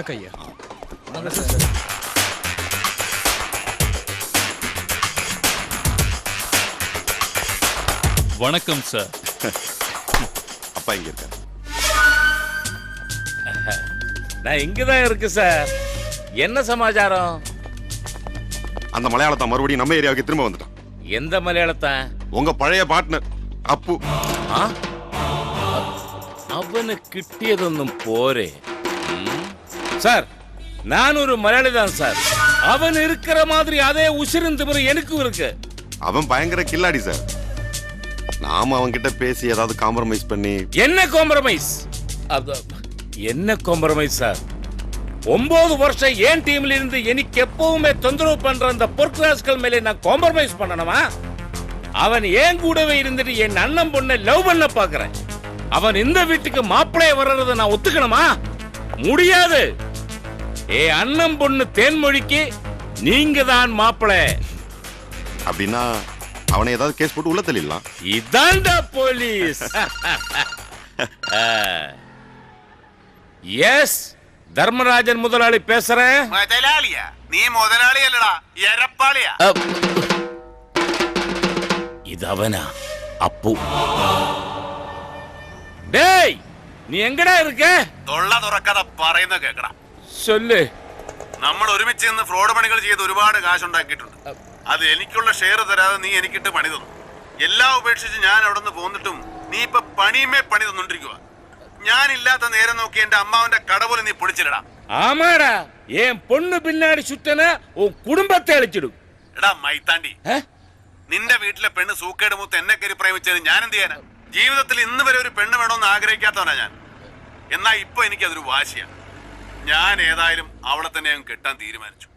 வணக்கம் ஐயா. வணக்கம் சார். அப்பா இங்க இருக்காரு. நான் இங்கதான் இருக்கு சார். என்ன சமாச்சாரம்? அந்த மலையாளத்தை மறுபடியும் நம்ம ஏரியாவுக்கு திரும்ப வந்துட்டான். எந்த மலையாளத்தை? உங்க பழைய பார்ட்னர் அப்பு. அவனு கிட்டியதொன்னும் போரே சார். நான் ஒரு மலையாளி தான் சார். அவன் இருக்கிற மாதிரி அதே உசிரிந்து எனக்கும் இருக்கு. அவன் பயங்கர கில்லாடி சார். நாம அவன்கிட்ட பேசி ஏதாவது காம்ப்ரமைஸ் பண்ணி. என்ன காம்ப்ரமைஸ்? என்ன காம்ப்ரமைஸ் சார்? 9 வருஷம் ஏன் டீம்ல இருந்து எனக்கு எப்பவுமே தொந்தரவு பண்ற அந்த பொற்கிராஸ்கள் மேலே நான் காம்ப்ரமைஸ் பண்ணணுமா? அவன் ஏன் கூடவே இருந்துட்டு என் அண்ணன் பொண்ணை லவ் பண்ண பாக்குறேன். அவன் இந்த வீட்டுக்கு மாப்பிளைய வர்றத நான் ஒத்துக்கணுமா? முடியாது. அண்ணன் பொண்ணு தேன்மொழிக்கு நீங்க தான் மாப்பிளை. அப்படின்னா அவனை ஏதாவது கேஸ் போட்டு உள்ள தள்ளிடலாம். இதான்டா போலீஸ். எஸ், தர்மராஜன் முதலாளி பேசுறேன். முதலாளியா? நீ முதலாளி இல்லடா, எரப்பாளியா? இது அவனா? அப்பு. டேய், நீ എങ്ങടാ இருக்க? തൊള്ള തുറക്കാതെ പറയുന്ന കേക്കടാ. சொல்லு. നമ്മൾ ഒരുമിച്ച് നിന്ന് ഫ്രോഡ് പണികൾ ചെയ്ത് ഒരുപാട് കാശ് ഉണ്ടാക്കിയിട്ടുണ്ട്. അത് എനിക്കുള്ള ഷെയർ തരാതെ നീ എനിക്കിട്ട് പണി തന്നു. എല്ലാം ഉപേക്ഷിച്ച് ഞാൻ അവിടെ നിന്ന് പോന്നിട്ടും നീ ഇപ്പൊ പണിയുമേ പണി തന്നോണ്ടിരിക്കുക. ഞാനില്ലാത്ത നേരം നോക്കി എന്റെ അമ്മാവന്റെ കട പോലും നീ പൊളിച്ചില്ലടാ. ആമാടാ, என் பொண்ணு பின்னாடி சுத்தன உன் குடும்பத்தை அழிச்சிடும். എടാ മൈത്താണ്ടി, നിന്റെ വീട്ടിലെ പെണ്ണ് സൂക്കേട് മൂത്ത് എന്നെ കയറി പ്രേമിച്ചത് ഞാൻ എന്ത് ചെയ്യാനാ? ജീവിതത്തിൽ ഇന്ന് വരെ ഒരു പെണ്ണ് വേണമെന്ന് ആഗ്രഹിക്കാത്തവനാ ഞാൻ. എന്നാ ഇപ്പൊ എനിക്കതൊരു വാശിയാണ്. ഞാൻ ഏതായാലും അവളെ തന്നെ ഞാൻ കെട്ടാൻ തീരുമാനിച്ചു.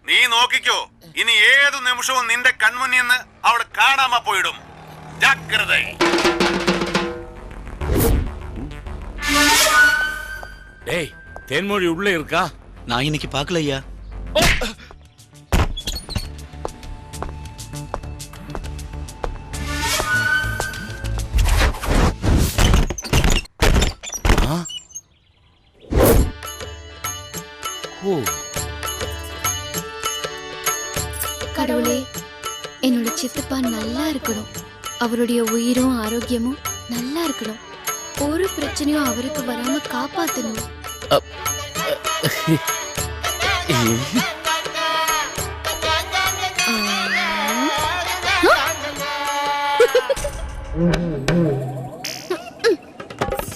നീ നോക്കിക്കോ, ഇനി ഏതു നിമിഷവും നിന്റെ കൺമുന്നിൽ നിന്ന് അവൾ കാണാമ പോയിടും. ജാഗ്രത. டேய், தேன்மொழி உள்ள இருக்கா? நான் இன்னைக்கு பார்க்கல ஐயா. கடவுளே, என்னோட சித்தப்பா நல்லா இருக்கணும். அவருடைய உயிரும் ஆரோக்கியமும் நல்லா இருக்கணும். ஒரு பிரச்சனையும் அவருக்கு வராம காப்பாத்தணும்.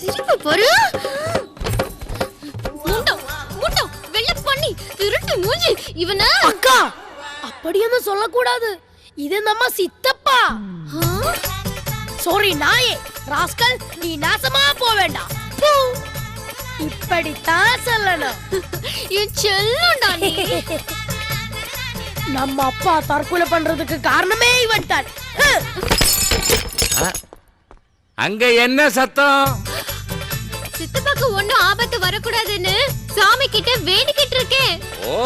சிரிப்பு பாரு. வெள்ள பண்ணி திருட்டு மூஞ்சி இவன. அக்கா, அப்படியே சொல்லக்கூடாது. இது நம்ம சித்தப்பா. சாரி நாயே, ராஸ்கல், நீ நாசமா போ வேண்டாம். இப்படித்தான் சொல்லணும். என் செல்லம்டா நீ. நம்ம அப்பா தற்கொலை பண்றதுக்கு காரணமே இவன் தான். அங்க என்ன சத்தம்? சித்தப்பாக்கு ஒண்ணும் ஆபத்து வரக்கூடாதுன்னு சாமி கிட்ட வேண்டிக்கிட்டு இருக்கேன். ஓ,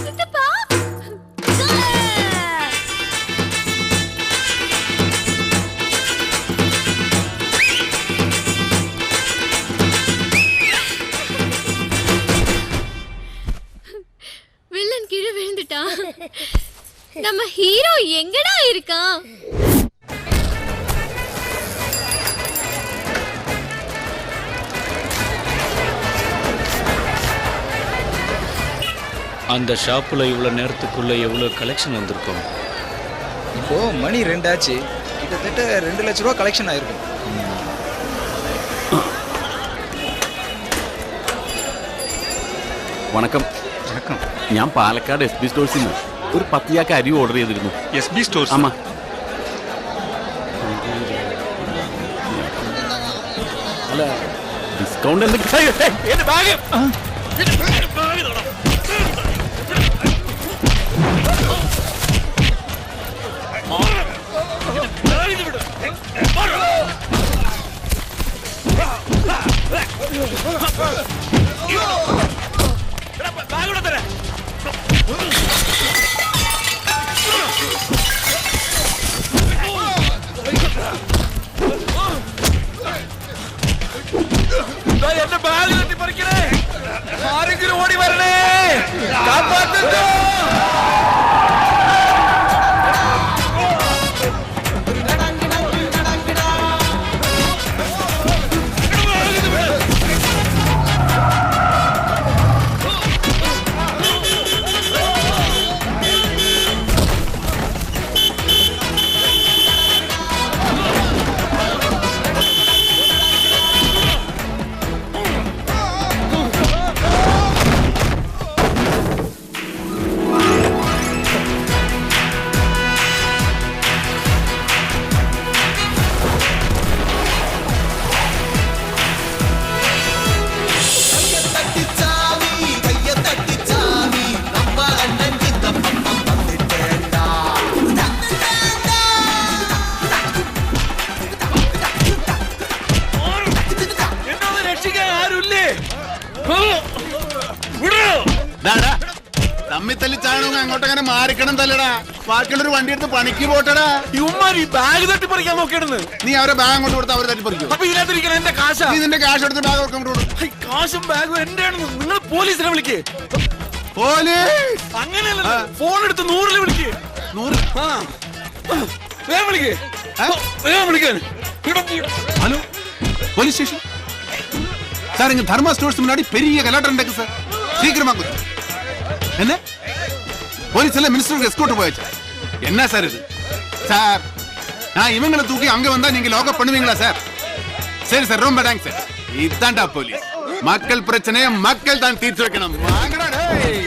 சித்தப்பா, வில்லன் கீழே விழுந்துட்டான். நம்ம ஹீரோ எங்கடா இருக்கான்? அந்த ஷாப்புல இவ்வளவு நேரத்துக்குள்ள எவ்வளவு கலெக்ஷன் வந்திருக்கும்? இப்போ மணி 2 ஆச்சு. கிட்டத்தட்ட 2 லட்ச ரூபா கலெக்ஷன் ஆயிருக்கும். വണക്കം. வணக்கம். ഞാൻ പാലക്കാട് SB സ്റ്റോഴ്സിൽ നിന്ന് ഒരു 10 ചാക്ക് അരി ഓർഡർ ചെയ്തിരുന്നു. SB stores? ആമാ. അല്ല, ഡിസ്കൗണ്ട് എന്തെങ്കിലും? തമ്മി തല്ലി ചാണോ അങ്ങോട്ടങ്ങനെ മാറിക്കണം തല്ലടാ. ബാക്കിയുള്ളൊരു വണ്ടി എടുത്ത് പണിക്ക് പോട്ടടാ. ഇവന്മാര് ഈ ബാഗ് തട്ടി പറിക്കാൻ നോക്കിയിടുന്നു. നീ അവരെ ബാഗ് അങ്ങോട്ട് കൊടുത്ത് അവരെ തട്ടി പറിക്കും. അപ്പൊ ഇതിനകത്തിരിക്കണ എന്റെ കാശാ. നീ നിന്റെ ക്യാഷ് എടുത്ത് ബാഗ് കൊടുക്കാൻ. കാശും ബാഗും എന്റെ ആണെന്ന് നിങ്ങൾ പോലീസിനെ വിളിക്കേ. പോലീസ് അങ്ങനെയല്ല, ഫോൺ എടുത്ത് 100 വിളിക്കേ. 100 വേഗം വിളിക്കേ, വേഗം വിളിക്കാൻ. ஹலோ போலீஸ் ஸ்டேஷன் சார், இங்க தர்மா ஸ்டோர்ஸ் முன்னாடி பெரிய கலாட்டம் நடக்கு சார். சீக்கிரமா கொஞ்சம். என்ன போலீஸ் எல்லாம் மினிஸ்டருக்கு எஸ்கோர்ட் போயாச்சு. என்ன சார் இது சார்? நான் இவங்களை தூக்கி அங்க வந்தா நீங்க லாக்அப் பண்ணுவீங்களா சார்? சரி சார், ரொம்ப தேங்க்ஸ் சார். இதான்டா போலீஸ். மக்கள் பிரச்சனையை மக்கள் தான் தீர்த்து வைக்கணும். வாங்கடா டேய்.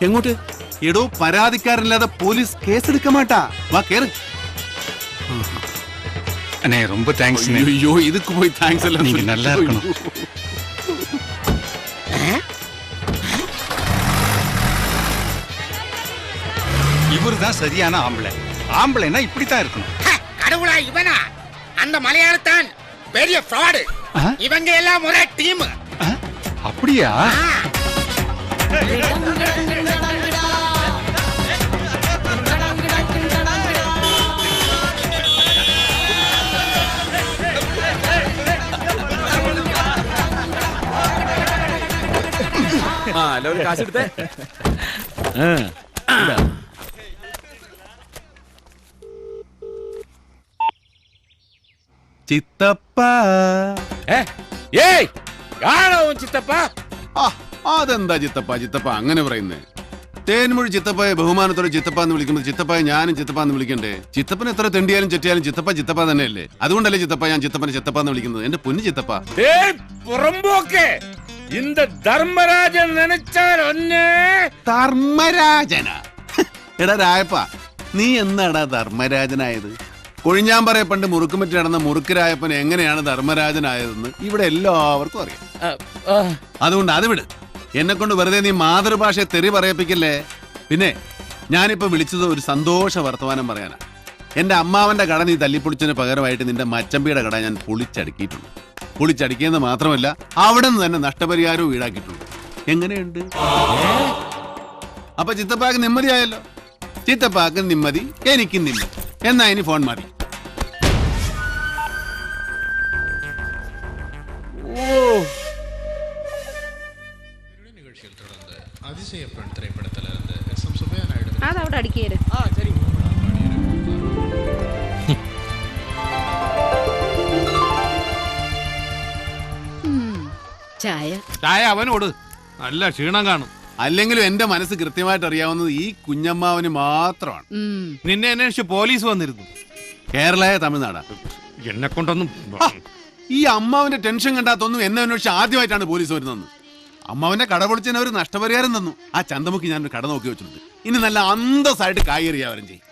എങ്ങോട്ട്? എടോ, പരാതിക്കാരില്ലാതെ പോലീസ് കേസെടുക്ക മാട്ടാ. വാ കേറ്. அண்ணே ரொம்ப தேங்க்ஸ். ஐயோ, இதுக்கு போய் தேங்க்ஸ் எல்லாம் நீங்க நல்லா இருக்கணும். இவருதான் சரியான ஆம்பளை. ஆம்பளைனா இப்படித்தான் இருக்கணும். கடவுளா இவனா? அந்த மலையாளத்தான் பெரிய ஃப்ராடு. இவங்க எல்லாம் ஒரே டீம். அப்படியா? എല്ലാവരും കാശെടുത്തേ. ചിത്തപ്പ. ഏയ്, ആണോ ചിത്തപ്പ? അതെന്താ ചിത്തപ്പ ചിത്തപ്പ അങ്ങനെ പറയുന്നേ? തേൻമൊഴി ചിത്തപ്പയെ ബഹുമാനത്തോടെ ചിത്തപ്പ എന്ന് വിളിക്കുമ്പോൾ ചിത്തപ്പയെ ഞാനും ചിത്തപ്പ എന്ന് വിളിക്കണ്ടേ? ചിത്തപ്പനെ എത്ര തെണ്ടിയാലും ചെട്ടിയാലും ചിത്തപ്പ ചിത്തപ്പ തന്നെയല്ലേ? അതുകൊണ്ടല്ലേ ചിത്തപ്പ ഞാൻ ചിത്തപ്പനെ ചിത്തപ്പ എന്ന് വിളിക്കുന്നത്. എന്റെ പൊന്നു ചിത്തപ്പ. இந்த தர்மராஜன் நினைச்சால் ஒன்னே. ധർമ്മരാജന? എടാ രായപ്പ, നീ എന്നാടാ ധർമ്മരാജനായത്? കൊഴിഞ്ഞാമ്പറയെ പണ്ട് മുറുക്കുമറ്റി നടന്ന മുറുക്ക് രായപ്പൻ എങ്ങനെയാണ് ധർമ്മരാജനായതെന്ന് ഇവിടെ എല്ലാവർക്കും അറിയാം. അതുകൊണ്ട് അത് വിട്. എന്നെ കൊണ്ട് വെറുതെ നീ മാതൃഭാഷയെ തെറി പറയിപ്പിക്കല്ലേ. പിന്നെ ഞാനിപ്പോ വിളിച്ചത് ഒരു സന്തോഷ വർത്തമാനം പറയാനാ. എന്റെ അമ്മാവന്റെ കട നീ തല്ലിപ്പൊളിച്ചതിന് പകരമായിട്ട് നിന്റെ മച്ചമ്പിയുടെ കട ഞാൻ പൊളിച്ചടുക്കിയിട്ടുണ്ട്. പൊളിച്ചടിക്കുന്നത് മാത്രമല്ല, അവിടെ നിന്ന് തന്നെ നഷ്ടപരിഹാരവും ഈടാക്കിയിട്ടുണ്ട്. എങ്ങനെയുണ്ട്? അപ്പൊ ചിത്തപ്പാക്ക് നിമ്മതിയായല്ലോ. ചിത്തപ്പാക്ക് നിമ്മതി, എനിക്കും നിമ്മതി. എന്നാ ഇനി ഫോൺ മാറി. அதிசயப்பெண் திரைப்படத்திலிருந்து எஸ்.எம். சுப்பையா நாயுடு. അതവിടെ അടിക്കേര്. ചായ ചായ അവനോട്. നല്ല ക്ഷീണം കാണും. അല്ലെങ്കിലും എന്റെ മനസ്സ് കൃത്യമായിട്ട് അറിയാവുന്നത് ഈ കുഞ്ഞമ്മാവന് മാത്രമാണ്. നിന്നെ അന്വേഷിച്ച് പോലീസ് വന്നിരുന്നു. കേരളായ തമിഴ്നാടാ. എന്നെ കൊണ്ടൊന്നും. ഈ അമ്മാവന്റെ ടെൻഷൻ കണ്ടാത്തൊന്നും എന്നെ അന്വേഷിച്ച് ആദ്യമായിട്ടാണ് പോലീസ് വരുന്നത്. അമ്മാവന്റെ കട പൊളിച്ചതിന് ഒരു നഷ്ടപരിഹാരം തന്നു. ആ ചന്തമുക്ക് ഞാനൊരു കട നോക്കി വെച്ചിട്ടുണ്ട്. ഇനി നല്ല അന്തസ്സായിട്ട് കായെറിയാവരും ചെയ്യും.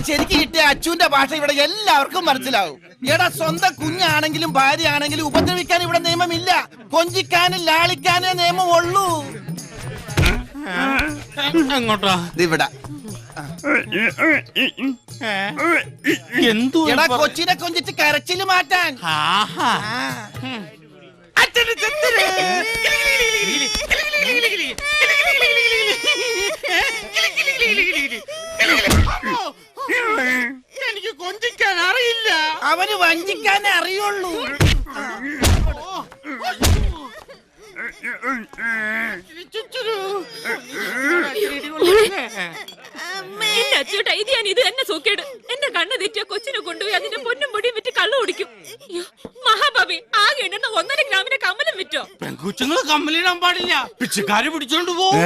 ശരിക്കും കിട്ടിയ അച്ചുവിന്റെ ഭാഷ ഇവിടെ എല്ലാവർക്കും മനസ്സിലാവും. എടാ, സ്വന്തം കുഞ്ഞാണെങ്കിലും ഭാര്യ ആണെങ്കിലും ഉപദ്രവിക്കാൻ ഇവിടെ നിയമമില്ല. കൊഞ്ചിക്കാനും ലാളിക്കാനേ നിയമം ഉള്ളൂ. എങ്ങോട്ടാ? ഇവിടെ എടാ, കൊച്ചിനെ കൊഞ്ചിച്ച് കരച്ചില് മാറ്റാൻ. എനിക്ക് കൊഞ്ചിക്കാൻ അറിയില്ല. അവന് വഞ്ചിക്കാനേ അറിയുള്ളൂ. അച്ചൂട്ടാ, ഇത് ഞാൻ ഇത് തന്നെ സൂക്കേട്. എന്റെ കണ്ണ് തെറ്റിയ കൊച്ചിനെ കൊണ്ടുപോയി അതിന്റെ പൊന്നും പൊടിയും വിറ്റ് കള്ളു കുടിക്കും. മഹാഭാവി, ആകെ 1.5 ഗ്രാമിന്റെ കമ്മലും വിറ്റോ? പെൺകുച്ചുങ്ങള് കമ്മലിടാൻ പാടില്ല, പിച്ചക്കാര് പിടിച്ചോണ്ട് പോവും.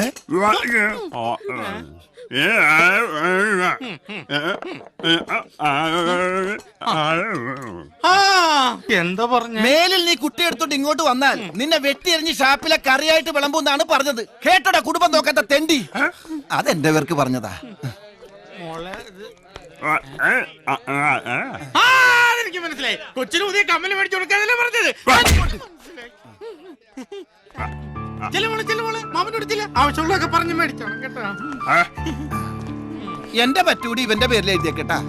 എന്താ പറഞ്ഞ? മേലിൽ നീ കുട്ടി എടുത്തോണ്ട് ഇങ്ങോട്ട് വന്നാൽ നിന്നെ വെട്ടിയെറിഞ്ഞ് ഷാപ്പിലെ കറിയായിട്ട് വിളമ്പൂന്നാണ് പറഞ്ഞത്. കേട്ടോടാ കുടുംബം നോക്കാത്ത തെണ്ടി. അതെന്റെ പേർക്ക് പറഞ്ഞതാ. എനിക്ക് മനസ്സിലായി. കൊച്ചിന് പുതിയ കമ്മല് മേടിച്ചു കൊടുക്കാനല്ലേ പറഞ്ഞത്. ആവശ്യമുള്ളതൊക്കെ പറഞ്ഞ് മേടിച്ചോണം കേട്ടോ. എന്റെ പറ്റൂടി ഇവന്റെ പേരിൽ എഴുതിയേക്കട്ടാ.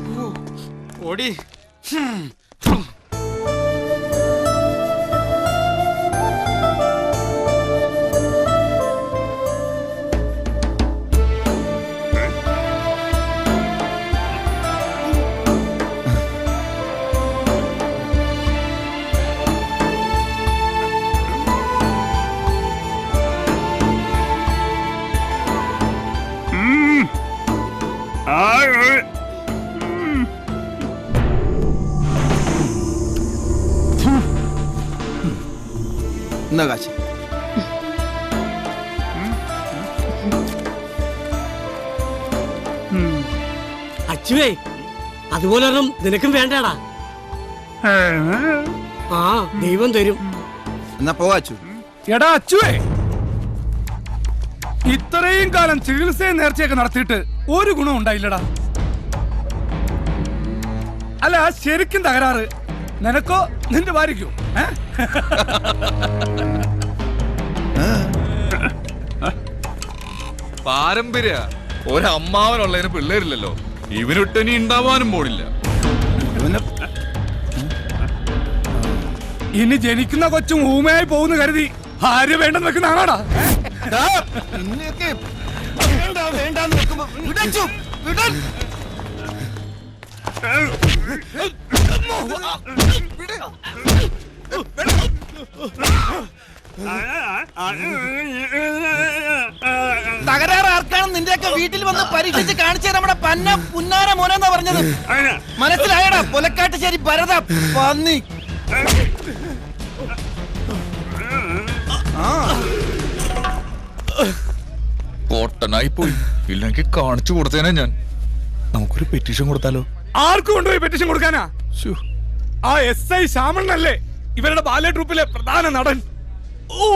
ഓടി. എന്നാ കാശി. അച്ചുവേ, അതുപോലെ നിനക്കും വേണ്ടാടാ. ആ, ദൈവം തരും. എന്നാ പോവാച്ചു. എടാ അച്ചുവേ, ഇത്രയും കാലം ചികിത്സയും നേർച്ചയൊക്കെ നടത്തിയിട്ട് ഒരു ഗുണം ഉണ്ടായില്ലടാ. അല്ല, ശരിക്കും തകരാറ് നിനക്കോ നിന്റെ ഭാര്യയ്ക്കോ? പാരമ്പര്യ ഒരമ്മാവനുള്ളതിന് പിള്ളേരില്ലല്ലോ. ഇവനൊട്ടനി ഉണ്ടാവാനും പോണില്ല. ഇനി ജനിക്കുന്ന കൊച്ചും ഊമയായി പോകുന്ന കരുതി ആര് വേണ്ടെന്ന് വെക്കുന്ന ആണാടാ. തകരാറ് ആർക്കാണ് നിന്റെയൊക്കെ വീട്ടിൽ വന്ന് പരീക്ഷിച്ച് കാണിച്ചു നമ്മുടെ പന്ന പുന്നാര മോനെന്നാ പറഞ്ഞത്. മനസ്സിലായടാ പൊലക്കാട്ടുശ്ശേരി ഭരത പന്നി. പൊട്ടനായി പോയി. ഇല്ലെങ്കിൽ കാണിച്ചു കൊടുത്തേനെ ഞാൻ. നമുക്കൊരു പെറ്റീഷൻ കൊടുത്താലോ? ആർക്ക് കൊണ്ടുപോയി പെറ്റീഷൻ കൊടുക്കാനാ? ആ SI ശ്യാമണ്ണല്ലേ ഇവരുടെ ബാലെ ട്രൂപ്പിലെ പ്രധാന നടൻ. ഓ,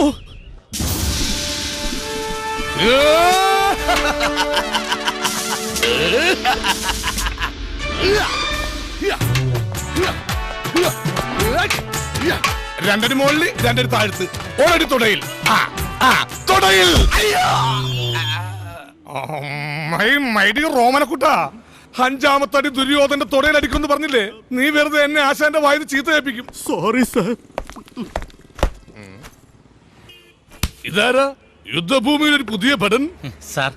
രണ്ടടി മുകളിൽ രണ്ടടി താഴ്ത്ത് ഒരടി തുടയിൽ തുടയിൽ. റോമനക്കുട്ടാ, 5ാമത്തെ അടി ദുര്യോധന്റെ തുടയിൽ അടിക്കുമെന്ന് പറഞ്ഞില്ലേ? നീ വെറുതെ എന്നെ ആശാന്റെ വായന ചീത്ത കേൾപ്പിക്കും. Sorry sir. ഇതാരാ യുദ്ധഭൂമിയിൽ ഒരു പുതിയ ഭടൻ? സാർ,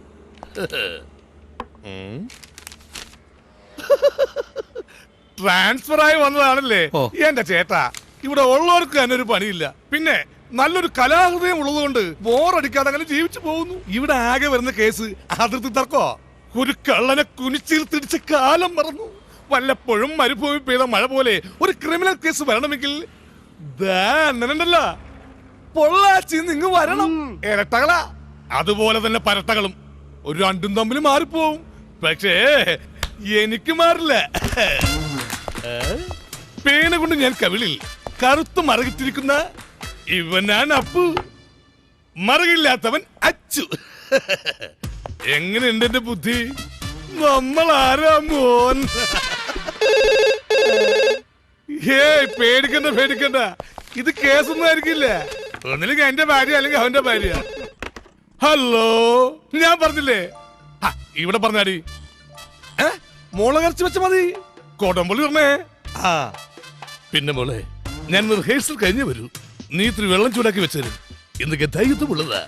ട്രാൻസ്ഫർ ആയി വന്നതാണല്ലേ? എന്റെ ചേട്ടാ, ഇവിടെ ഉള്ളവർക്ക് തന്നെ ഒരു പണിയില്ല. പിന്നെ നല്ലൊരു കലാഹൃദയം ഉള്ളതുകൊണ്ട് ബോറടിക്കാതെ അങ്ങനെ ജീവിച്ചു പോകുന്നു. ഇവിടെ ആകെ വരുന്ന കേസ് അതിർത്തി തർക്കോ. ഒരു കള്ളനെ കുനിച്ചിൽ തിരിച്ച കാലം മറന്നു. വല്ലപ്പോഴും മരുഭൂമി പെയ്ത മഴ പോലെ ഒരു ക്രിമിനൽ കേസ് വരണമെങ്കിൽ ണ്ടല്ല പൊള്ളാച്ചി നിങ്ങ് വരണം. ഇരട്ടകളാ, അതുപോലെ തന്നെ പരട്ടകളും ഒരു രണ്ടും തമ്മിൽ മാറിപ്പോവും. പക്ഷേ എനിക്ക് മാറില്ല. പേന കൊണ്ട് ഞാൻ കവിളിൽ കറുത്ത് മറകിട്ടിരിക്കുന്ന ഇവനാണ് അപ്പു, മറകില്ലാത്തവൻ അച്ചു. എങ്ങനെയുണ്ട് എന്റെ ബുദ്ധി? നമ്മൾ ആരാ മോൻ? ഏയ് പേടിക്കണ്ട, ഇത് കേസൊന്നും ആയിരിക്കില്ല. ഒന്നില്ലെങ്കിൽ എന്റെ ഭാര്യ അല്ലെങ്കിൽ അവന്റെ ഭാര്യ. ഹലോ, ഞാൻ പറഞ്ഞില്ലേ? ഇവിടെ പറഞ്ഞാടി. മുളകരച്ച് വെച്ച മതി, കോട്ടമ്പള്ളി പറഞ്ഞേ. പിന്നെ മോളെ, ഞാൻ റിഹേഴ്സൽ കഴിഞ്ഞ് വരൂ. നീ ഇത്തിരി വെള്ളം ചൂടാക്കി വെച്ചേരും. എന്തൊക്കെ ധൈര്യത്തുമുള്ളതാ.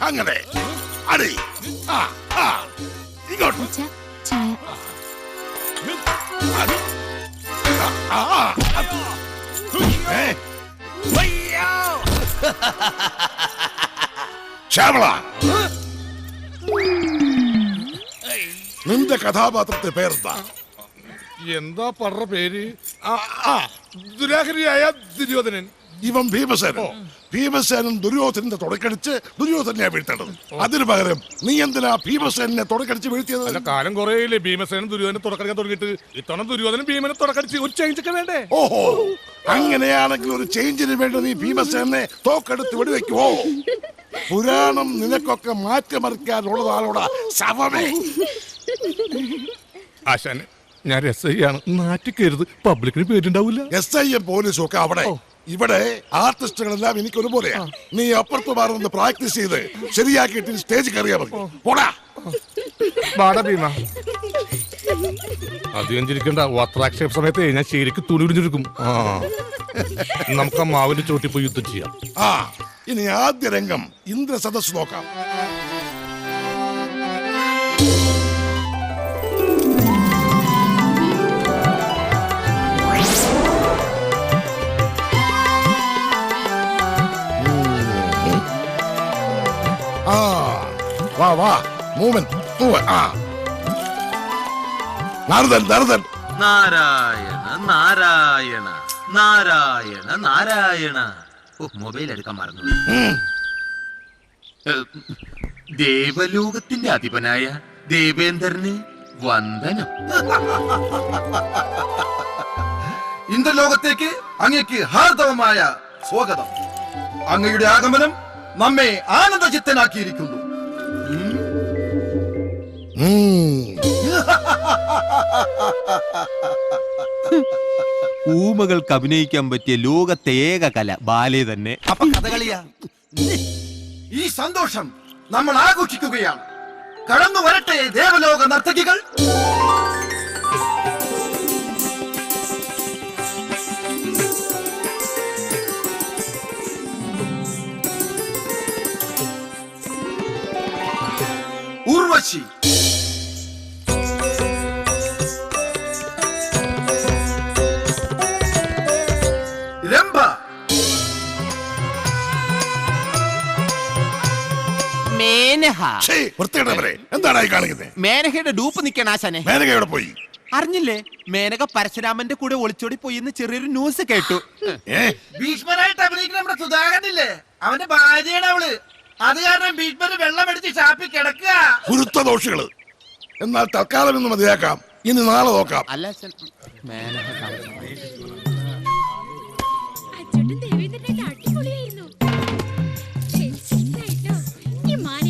അങ്ങനെ അടി ഇങ്ങോട്ട് ചായ. ശ്യാമള, നിന്റെ കഥാപാത്രത്തെ പേരെന്താ? എന്താ പറ പേര്? ദുരാഹരിയായ ദുര്യോധനൻ. ഇവൻ ഭീമസേനൻ. ഭീമസേനൻ ദുര്യോധനന്റെ തുടക്കടിച്ച് ദുര്യോധനെ വീഴ്ത്തേണ്ടത്. അതിനു പകരം നീ എന്തിനാ ഭീമസേനെ തുടക്കടിച്ച് വീഴ്ത്തിയത്? അല്ല, കാലം കുറേയില്ലേ ഭീമസേനൻ ദുര്യോധനെ തുടക്കടിക്കാൻ തുടങ്ങിയിട്ട്. ഇത്തവണ ദുര്യോധനൻ ഭീമനെ തുടക്കടിച്ച് ഒരു ചേഞ്ച് ഒക്കെ വേണ്ടേ? ഓഹോ, അങ്ങനെയാണെങ്കിൽ ഒരു ചേഞ്ചിന് വേണ്ടി നീ ഭീമസേനെ തോക്കെടുത്ത് വെടിവെക്കുവോ? പുരാണം നിനക്കൊക്കെ മാറ്റിമറിക്കാനുള്ളതാണോടാ ശവമേ. ആശാന്, ഞാൻ SI ആണ്, നാറ്റിക്കരുത്, പബ്ലിക്കിന് പേരുണ്ടാവില്ല. SI പോലീസും ഒക്കെ അവിടെ. ഇവിടെ ആർട്ടിസ്റ്റുകളെല്ലാം എനിക്ക് ഒരുപോലെയാ. നീ അപ്പുറത്ത് മാറുന്ന പ്രാക്ടീസ് ചെയ്ത് ശരിയാക്കിയിട്ട് സ്റ്റേജ് കയറിയാ മതി. പോടാ ഭീമ. അധികം ചിരിക്കണ്ട. വസ്ത്രാക്ഷേപ സമയത്ത് ഞാൻ ശരിക്ക് തുണി ഉടിഞ്ഞിരിക്കും. നമുക്ക് ആ മാവിന്റെ ചോട്ടി പോയി യുദ്ധം ചെയ്യാം. ഇനി ആദ്യ രംഗം ഇന്ദ്രസദസ് നോക്കാം. വാ മൂവ്മെന്റ്. നാരദൻ നാരായണ നാരായണ നാരായണ നാരായണ. മൊബൈൽ എടുക്കാൻ മറന്നു. ദേവലോകത്തിന്റെ അധിപനായ ദേവേന്ദ്രന് വന്ദനം. ഇന്ദ്രലോകത്തേക്ക് അങ്ങേക്ക് ഹാർദവമായ സ്വാഗതം. അങ്ങയുടെ ആഗമനം നമ്മെ ആനന്ദചിത്തനാക്കിയിരിക്കുന്നു. ഊമകൾക്ക് അഭിനയിക്കാൻ പറ്റിയ ലോകത്തെ ഏക കല ബാലെ തന്നെ. അപ്പൊ കഥകളിയാ. ഈ സന്തോഷം നമ്മൾ ആഘോഷിക്കുകയാണ്. കടന്നു വരട്ടെ ദേവലോക നർത്തകികൾ. ഉർവശി, രംഭ, മേനഹ. എന്താണ് കാണിക്കുന്നത്? മേനകയുടെ ഡൂപ്പ് നിൽക്കണ ആശാനെ. മേനക എവിടെ പോയി? അറിഞ്ഞില്ലേ? മേനക പരശുരാമന്റെ കൂടെ ഒളിച്ചോടി പോയി എന്ന് ചെറിയൊരു ന്യൂസ് കേട്ടു. ഭീഷ്മനായിട്ട് അഭിനയിക്കുന്ന നമ്മുടെ സുധാകരനില്ലേ, അവന്റെ ഭാര്യയാണ് അവള്. അത് കാരണം ഭീഷ്മന് വെള്ളം അടിച്ച് ഷാപ്പിൽ കിടക്കുക. ഗുരുത്വദോഷികള്. എന്നാൽ തൽക്കാലം ഇന്ന് മതിയാക്കാം. ഇനി നാളെ നോക്കാം. അല്ല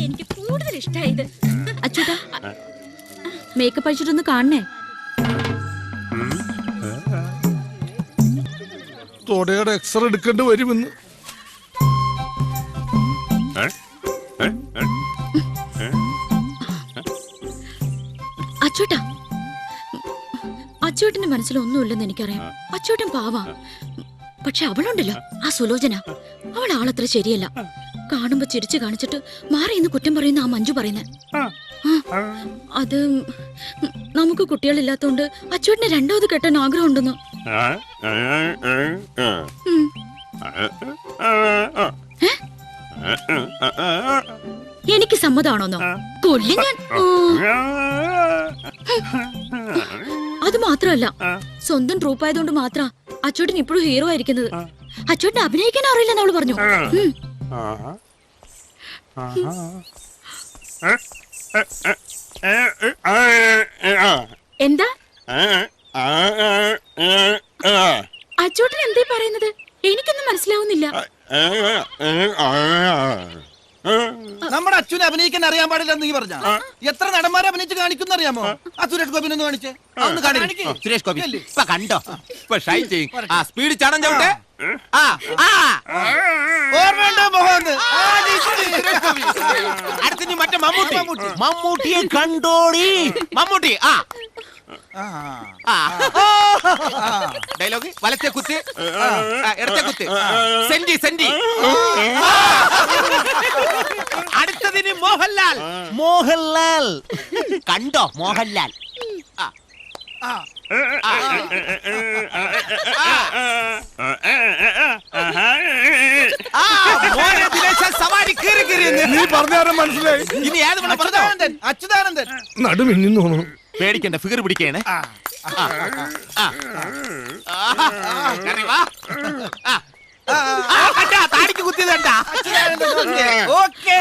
എനിക്ക് കൂടുതൽ ഇഷ്ടായത്. അച്ഛാ, മേക്കപ്പ് അടിച്ചിട്ടൊന്ന് കാണണേ. തൊടയുടെ എക്സ്റേ എടുക്കേണ്ടി വരുമെന്ന്. അച്ചോട്ടാ, അച്ചോട്ടന്റെ മനസ്സിലൊന്നുമില്ലെന്ന് എനിക്കറിയാം. അച്ചോട്ടൻ പാവാ. പക്ഷെ അവളുണ്ടല്ലോ, ആ സുലോചന, അവൾ ആളത്ര ശരിയല്ല. കാണുമ്പോ ചിരിച്ചു കാണിച്ചിട്ട് മാറിയെന്ന് കുറ്റം പറയുന്ന ആ മഞ്ജു പറയുന്നത്. അത് നമുക്ക് കുട്ടികളില്ലാത്തോണ്ട് അച്ചോട്ടിന് രണ്ടാമത് കെട്ടാൻ ആഗ്രഹം ഉണ്ടെന്ന്. എനിക്ക് സമ്മതാണോന്നോ? കൊല്ലി ഞാൻ. അത് മാത്രമല്ല, സ്വന്തം ട്രൂപ്പായതുകൊണ്ട് മാത്ര അച്ചോട്ടിന് ഇപ്പോഴും ഹീറോ ആയിരിക്കുന്നത്. അച്ചോട്ടിന് അഭിനയിക്കാൻ അറിയില്ലെന്ന് അവള് പറഞ്ഞു. എന്താ അച്ചോട്ടൻ എന്തേ പറയുന്നത്? എനിക്കൊന്നും മനസ്സിലാവുന്നില്ല. നമ്മുടെ അച്ഛനെ അഭിനയിക്കാൻ അറിയാൻ പാടില്ല നീ പറഞ്ഞ എത്ര നടന്മാരെ അഭിനയിച്ച് കാണിക്കുന്ന അറിയാമോ? ആ സുരേഷ് ഗോപിനെ ഒന്ന് കാണിച്ചേ. ഒന്ന് കാണിക്ക്. സുരേഷ് ഗോപി ഇപ്പൊ കണ്ടോ? ഇപ്പൊ ഷൈൻ ചെയ്യും. ആ സ്പീഡ് ചാടം ചവിട്ടെ. ഓർമ്മയുണ്ടോ മോഹൻ? അടുത്ത മറ്റേ മമ്മൂട്ടി. മമ്മൂട്ടിയെ കണ്ടോടി. മമ്മൂട്ടി. ഡയലോഗ് വലത്തെ കുത്ത്, ഇടത്തെ കുത്ത്. Senti senti. അടുത്തതിന് മോഹൻലാൽ. മോഹൻലാൽ കണ്ടോ? മോഹൻലാൽ. സവാരി കീറി കീറി. നീ പറഞ്ഞാലും മനസ്സിലായി. ഇനി ഏത് വേണം പറഞ്ഞോ? അച്യുതാനന്ദൻ. നടുമിന്നു തോന്നുന്നു. പേടിക്കണ്ട, ഫിഗർ പിടിക്കണേ. താടിക്ക് കുത്തിയതണ്ട. ഓക്കേ.